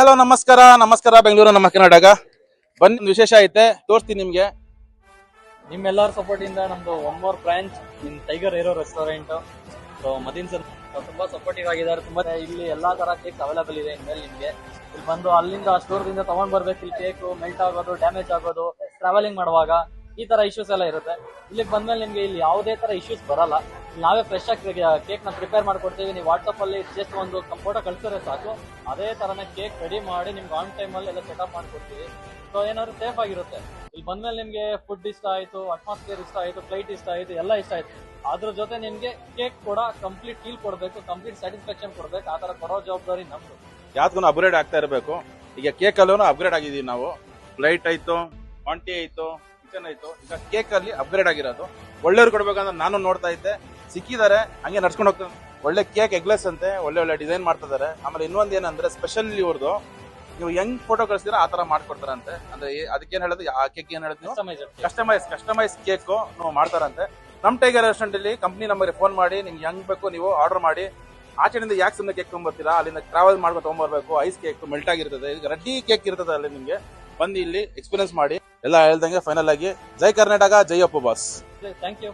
Hello ನಮಸ್ಕಾರ ಬೆಂಗಳೂರು ನಮ್ಮ ಕರ್ನಾಟಕ. ಬನ್ನಿ, ವಿಶೇಷ ಐತೆ, ತೋರಿಸ್ತೀನಿ ನಿಮ್ಗೆ. ನಿಮ್ಮೆಲ್ಲರ ಸಪೋರ್ಟ್ ಇಂದ ನಮ್ದು one more branch in tiger aero restaurant. So Madeen sir ತುಂಬಾ ಸಪೋರ್ಟಿವ್ ಆಗಿದ್ದಾರೆ. ತುಂಬಾ ಇಲ್ಲಿ ಎಲ್ಲಾ ತರ ಕೇಕ್ಸ್ ಅವೈಲೇಬಲ್ ಇದೆ. ಇನ್ಮೇಲೆ ನಿಮ್ಗೆ ಇಲ್ಲಿ ಬಂದು ಅಲ್ಲಿಂದ ಸ್ಟೋರ್ದಿಂದ ತಗೊಂಡ್ ಬರ್ಬೇಕು. ಇಲ್ಲಿ ಕೇಕ್ ಮೆಲ್ಟ್ ಆಗೋದು, ಡ್ಯಾಮೇಜ್ ಆಗೋದು, ಟ್ರಾವೆಲಿಂಗ್ ಮಾಡುವಾಗ ಈ ತರ ಇಶ್ಯೂಸ್ ಎಲ್ಲ ಇರುತ್ತೆ. ಇಲ್ಲಿಗೆ ಬಂದ್ಮೇಲೆ ನಿಮ್ಗೆ ಇಲ್ಲಿ ಯಾವುದೇ ತರ ಇಶ್ಯೂಸ್ ಬರಲ್ಲ. ನಾವೇ ಫ್ರೆಶ್ ಆಗಿ ಕೇಕ್ ನ ಪ್ರಿಪೇರ್ ಮಾಡ್ಕೊಡ್ತೀವಿ. ನೀವು ವಾಟ್ಸ್ಆಪ್ ಅಲ್ಲಿ ಜಸ್ಟ್ ಒಂದು ಫೋಟೋ ಕಳ್ಸಿದ್ರೆ ಸಾಕು, ಅದೇ ತರನೇ ಕೇಕ್ ರೆಡಿ ಮಾಡಿ ನಿಮ್ಗೆ ಆನ್ ಟೈಮ್ ಅಲ್ಲಿ ಎಲ್ಲ ಸೆಟಪ್ ಮಾಡ್ಕೊಡ್ತೀವಿ. ಸೊ ಏನಾದ್ರು ಸೇಫ್ ಆಗಿರುತ್ತೆ. ಇಲ್ಲಿ ಬಂದ್ಮೇಲೆ ನಿಮ್ಗೆ ಫುಡ್ ಇಷ್ಟ ಆಯ್ತು, ಅಟ್ಮಾಸ್ಫಿಯರ್ ಇಷ್ಟ ಆಯ್ತು, ಫ್ಲೈಟ್ ಇಷ್ಟ ಆಯ್ತು, ಎಲ್ಲ ಇಷ್ಟ ಆಯ್ತು. ಅದ್ರ ಜೊತೆ ನಿಮ್ಗೆ ಕೇಕ್ ಕೂಡ ಕಂಪ್ಲೀಟ್ ಫೀಲ್ ಕೊಡ್ಬೇಕು, ಕಂಪ್ಲೀಟ್ ಸ್ಯಾಟಿಸ್ಫ್ಯಾಕ್ಷನ್ ಕೊಡ್ಬೇಕು. ಆ ತರ ಕೊಡೋ ಜವಾಬ್ದಾರಿ ನಮ್ದು. ಯಾವ್ದಕ್ಕೂ ಅಪ್ಗ್ರೇಡ್ ಆಗ್ತಾ ಇರಬೇಕು. ಈಗ ಕೇಕ್ ಅಲ್ಲೂ ಅಪ್ಗ್ರೇಡ್ ಆಗಿದೀವಿ ನಾವು. ಫ್ಲೈಟ್ ಆಯ್ತು, ಕ್ವಾಂಟಿ ಆಯ್ತು, ಚಿಕನ್ ಆಯ್ತು. ಈಗ ಕೇಕ್ ಅಲ್ಲಿ ಅಪ್ಗ್ರೇಡ್ ಆಗಿರೋದು ಒಳ್ಳೆಯವ್ರು ಕೊಡ್ಬೇಕಂದ್ರೆ ನಾನು ನೋಡ್ತಾ ಇದ್ದೆ, ಸಿಕ್ಕಿದ್ದಾರೆ, ಹಂಗೆ ನಡ್ಸ್ಕೊಂಡು ಹೋಗ್ತಾರೆ. ಒಳ್ಳೆ ಕೇಕ್ ಎಗ್ಲೆಸ್ ಅಂತೆ, ಒಳ್ಳೆ ಡಿಸೈನ್ ಮಾಡ್ತಿದ್ದಾರೆ. ಆಮೇಲೆ ಇನ್ನೊಂದು ಏನಂದ್ರೆ ಸ್ಪೆಷಲ್ ಇವ್ರದ್ದು, ನೀವು ಹೆಂಗ್ ಫೋಟೋ ಕಳಿಸಿದ್ರೆ ಆ ತರ ಮಾಡ್ಕೊಡ್ತಾರಂತೆ. ಅಂದ್ರೆ ಅದಕ್ಕೇನ್ ಹೇಳೋದು, ಆ ಕೇಕ್ ಏನ್ ಹೇಳೋದು, ಕಸ್ಟಮೈಸ್ ಕೇಕ್ ನಾವು ಮಾಡ್ತಾರಂತೆ. ನಮ್ ಟೈಗರ್ ರೆಸ್ಟೋರೆಂಟ್ ಅಲ್ಲಿ ಕಂಪ್ನಿ ನಂಬರ್ ಫೋನ್ ಮಾಡಿ ನಿಮ್ಗೆ ಹೆಂಗ್ ಬೇಕು ನೀವು ಆರ್ಡರ್ ಮಾಡಿ. ಆಚೆಯಿಂದ ಯಾಕೆ ಸುಮ್ಮನೆ ಕೇಕ್ ತೊಗೊಂಡ್ಬರ್ತೀರಾ, ಅಲ್ಲಿಂದ ಟ್ರಾವೆಲ್ ಮಾಡ್ಕೊಂಡು ತೊಗೊಂಡ್ಬರ್ಬೇಕು. ಐಸ್ ಕೇಕ್ ಮೆಲ್ಟ್ ಆಗಿರ್ತದೆ, ಈಗ ರೆಡಿ ಕೇಕ್ ಇರ್ತದೆ ಅಲ್ಲಿ. ನಿಮ್ಗೆ ಬಂದು ಇಲ್ಲಿ ಎಕ್ಸ್ಪೀರಿಯನ್ಸ್ ಮಾಡಿ. ಎಲ್ಲ ಹೇಳ್ದಂಗೆ ಫೈನಲ್ ಆಗಿ ಜೈ ಕರ್ನಾಟಕ, ಜೈ ಅಪ್ಪು ಬಾಸ್. Thank you.